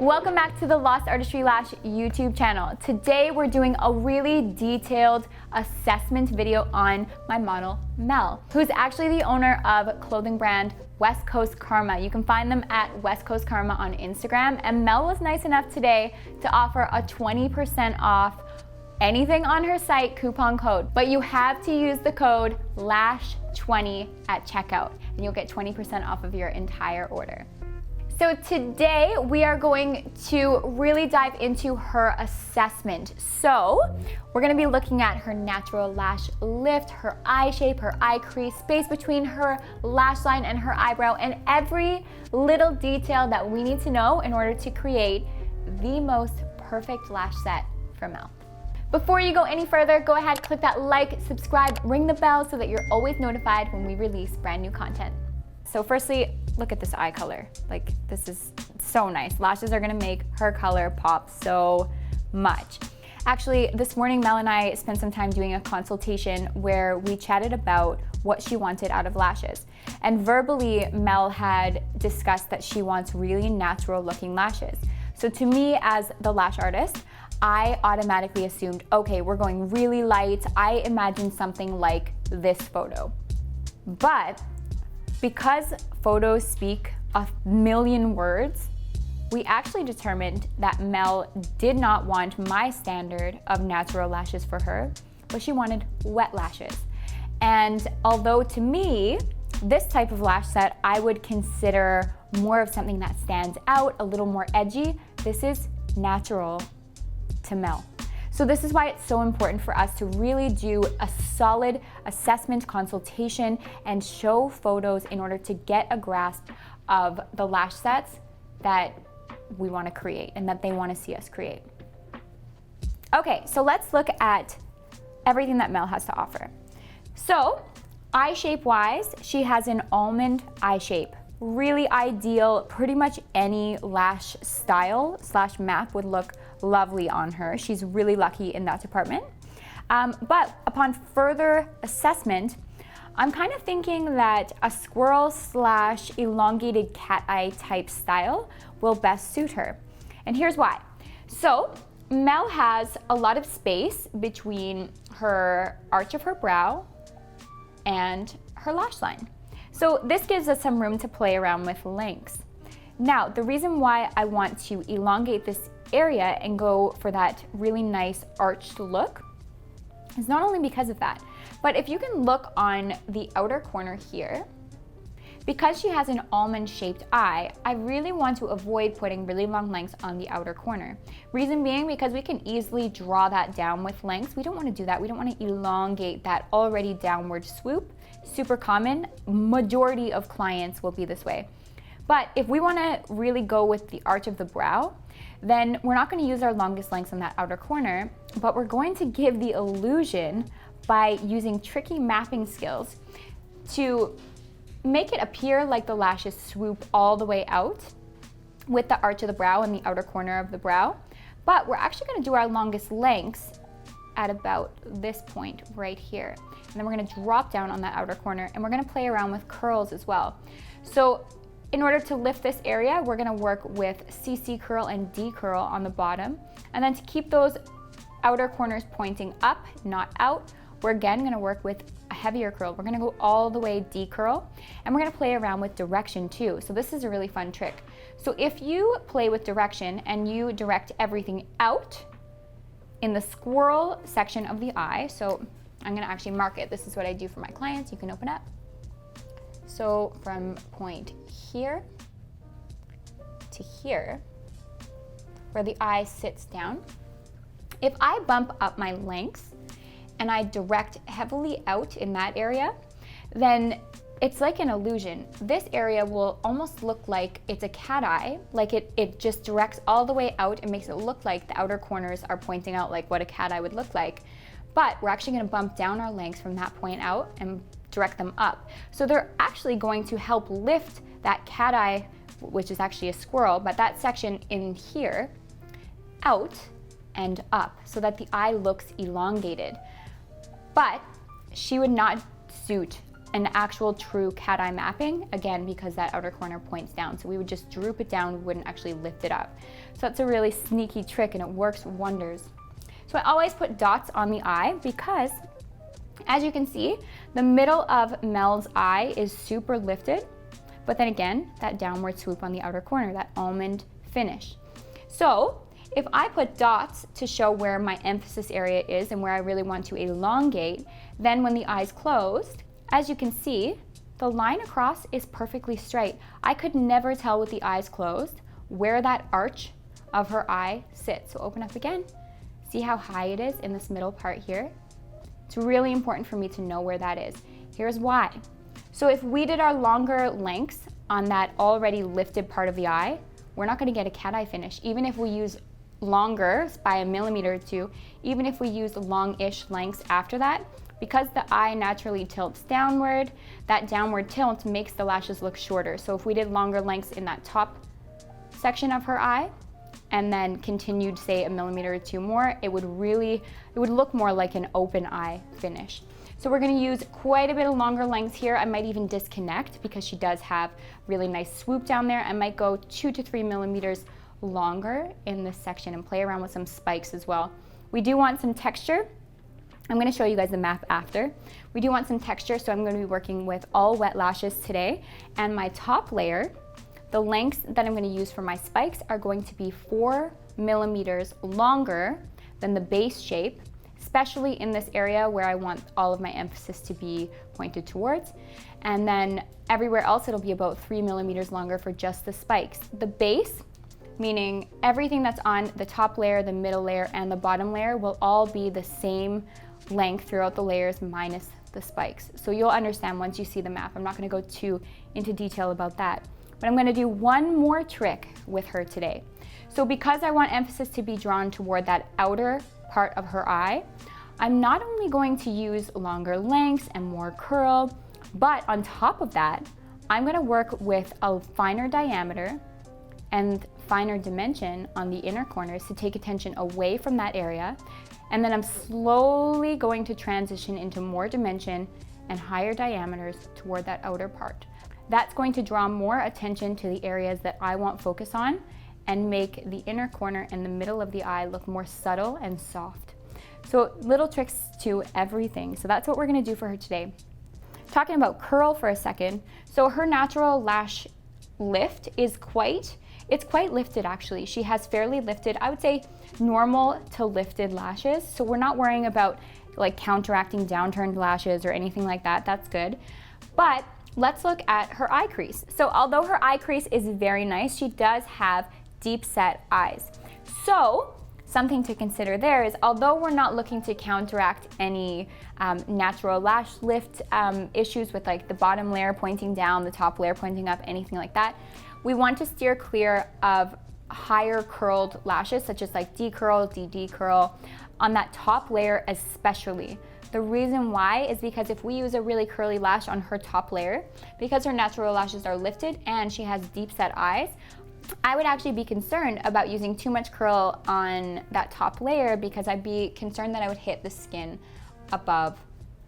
Welcome back to the Lost Artistry Lash YouTube channel. Today we're doing a really detailed assessment video on my model Mel, who's actually the owner of clothing brand West Coast Karma. You can find them at West Coast Karma on Instagram, and Mel was nice enough today to offer a 20% off anything on her site coupon code, but you have to use the code LASH20 at checkout and you'll get 20% off of your entire order. So today we are going to really dive into her assessment. So we're gonna be looking at her natural lash lift, her eye shape, her eye crease, space between her lash line and her eyebrow, and every little detail that we need to know in order to create the most perfect lash set for Mel. Before you go any further, go ahead, click that like, subscribe, ring the bell so that you're always notified when we release brand new content. So firstly, look at this eye color. Like, this is so nice. Lashes are gonna make her color pop so much. Actually, this morning, Mel and I spent some time doing a consultation where we chatted about what she wanted out of lashes. And verbally, Mel had discussed that she wants really natural looking lashes. So to me, as the lash artist, I automatically assumed, okay, we're going really light. I imagined something like this photo. But because photos speak a million words, we actually determined that Mel did not want my standard of natural lashes for her, but she wanted wet lashes. And although to me, this type of lash set I would consider more of something that stands out, a little more edgy, this is natural to Mel. So this is why it's so important for us to really do a solid assessment consultation and show photos in order to get a grasp of the lash sets that we want to create and that they want to see us create. Okay, so let's look at everything that Mel has to offer. So eye shape wise, she has an almond eye shape. Really ideal, pretty much any lash style / map would look lovely on her. She's really lucky in that department. But upon further assessment, I'm kind of thinking that a squirrel / elongated cat eye type style will best suit her. And here's why. So Mel has a lot of space between her arch of her brow and her lash line. So this gives us some room to play around with lengths. Now, the reason why I want to elongate this area and go for that really nice arched look is not only because of that, but if you can look on the outer corner here, because she has an almond shaped eye, I really want to avoid putting really long lengths on the outer corner. Reason being, because we can easily draw that down with lengths. We don't want to do that. We don't want to elongate that already downward swoop. Super common, majority of clients will be this way. But if we want to really go with the arch of the brow, then we're not going to use our longest lengths on that outer corner, but we're going to give the illusion by using tricky mapping skills to make it appear like the lashes swoop all the way out with the arch of the brow and the outer corner of the brow. But we're actually going to do our longest lengths at about this point right here. And then we're going to drop down on that outer corner, and we're going to play around with curls as well. So in order to lift this area, we're going to work with CC curl and D curl on the bottom. And then to keep those outer corners pointing up, not out, we're again going to work with a heavier curl. We're going to go all the way D curl, and we're going to play around with direction too. So this is a really fun trick. So if you play with direction and you direct everything out in the squirrel section of the eye, so I'm going to actually mark it. This is what I do for my clients. You can open up. So from point here to here, where the eye sits down, if I bump up my lengths and I direct heavily out in that area, then it's like an illusion. This area will almost look like it's a cat eye, like it just directs all the way out and makes it look like the outer corners are pointing out like what a cat eye would look like. But we're actually going to bump down our lengths from that point out and direct them up. So they're actually going to help lift that cat eye, which is actually a squirrel, but that section in here, out and up so that the eye looks elongated. But she would not suit an actual true cat eye mapping, again, because that outer corner points down. So we would just droop it down, we wouldn't actually lift it up. So that's a really sneaky trick and it works wonders. So I always put dots on the eye because, as you can see, the middle of Mel's eye is super lifted, but then again, that downward swoop on the outer corner, that almond finish. So if I put dots to show where my emphasis area is and where I really want to elongate, then when the eye's closed, as you can see, the line across is perfectly straight. I could never tell with the eyes closed where that arch of her eye sits. So open up again. See how high it is in this middle part here? It's really important for me to know where that is. Here's why. So if we did our longer lengths on that already lifted part of the eye, we're not gonna get a cat eye finish. Even if we use longer by 1 millimeter or 2, even if we use long-ish lengths after that, because the eye naturally tilts downward, that downward tilt makes the lashes look shorter. So if we did longer lengths in that top section of her eye, and then continued, say, 1 millimeter or 2 more, it would look more like an open eye finish. So we're gonna use quite a bit of longer lengths here. I might even disconnect because she does have really nice swoop down there. I might go 2 to 3 millimeters longer in this section and play around with some spikes as well. We do want some texture. I'm gonna show you guys the map after. We do want some texture, so I'm gonna be working with all wet lashes today. And my top layer, the lengths that I'm gonna use for my spikes are going to be 4 millimeters longer than the base shape, especially in this area where I want all of my emphasis to be pointed towards. And then everywhere else, it'll be about 3 millimeters longer for just the spikes. The base, meaning everything that's on the top layer, the middle layer, and the bottom layer will all be the same length throughout the layers minus the spikes. So you'll understand once you see the map. I'm not gonna go too into detail about that. But I'm gonna do one more trick with her today. So because I want emphasis to be drawn toward that outer part of her eye, I'm not only going to use longer lengths and more curl, but on top of that, I'm gonna work with a finer diameter and finer dimension on the inner corners to take attention away from that area. And then I'm slowly going to transition into more dimension and higher diameters toward that outer part. That's going to draw more attention to the areas that I want focus on and make the inner corner and the middle of the eye look more subtle and soft. So little tricks to everything. So that's what we're gonna do for her today. Talking about curl for a second. So her natural lash lift is quite lifted actually. She has fairly lifted, I would say normal to lifted lashes. So we're not worrying about like counteracting downturned lashes or anything like that. That's good. But let's look at her eye crease. So although her eye crease is very nice, she does have deep set eyes. So something to consider there is, although we're not looking to counteract any natural lash lift issues with like the bottom layer pointing down, the top layer pointing up, anything like that, we want to steer clear of higher curled lashes, such as like D-curl, DD curl, on that top layer especially. The reason why is because if we use a really curly lash on her top layer, because her natural lashes are lifted and she has deep set eyes, I would actually be concerned about using too much curl on that top layer because I'd be concerned that I would hit the skin above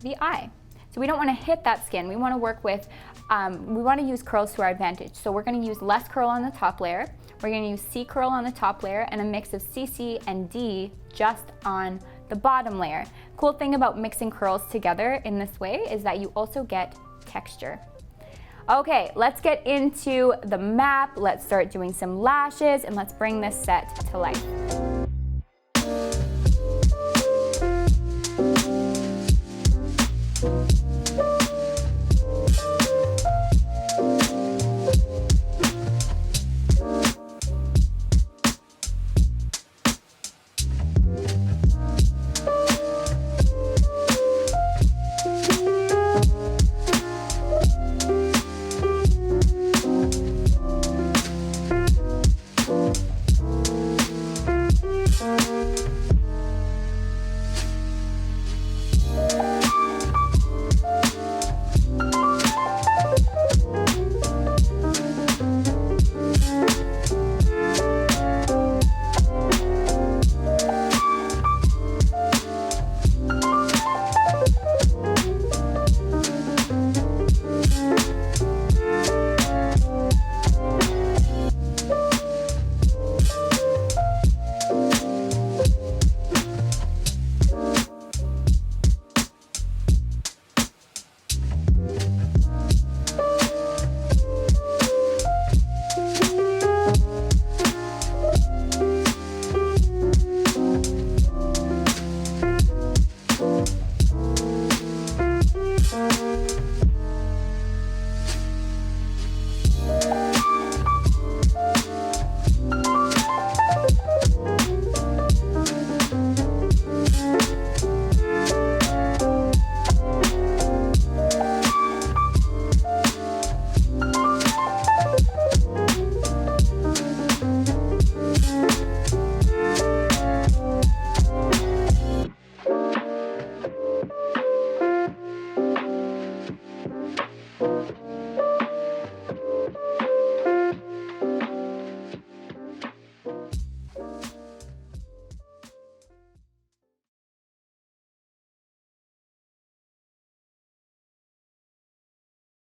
the eye. So we don't want to hit that skin. We want to work with, we want to use curls to our advantage. So we're going to use less curl on the top layer. We're going to use C curl on the top layer and a mix of CC and D just on the bottom layer. Cool thing about mixing curls together in this way is that you also get texture. Okay, let's get into the map. Let's start doing some lashes and let's bring this set to life. you.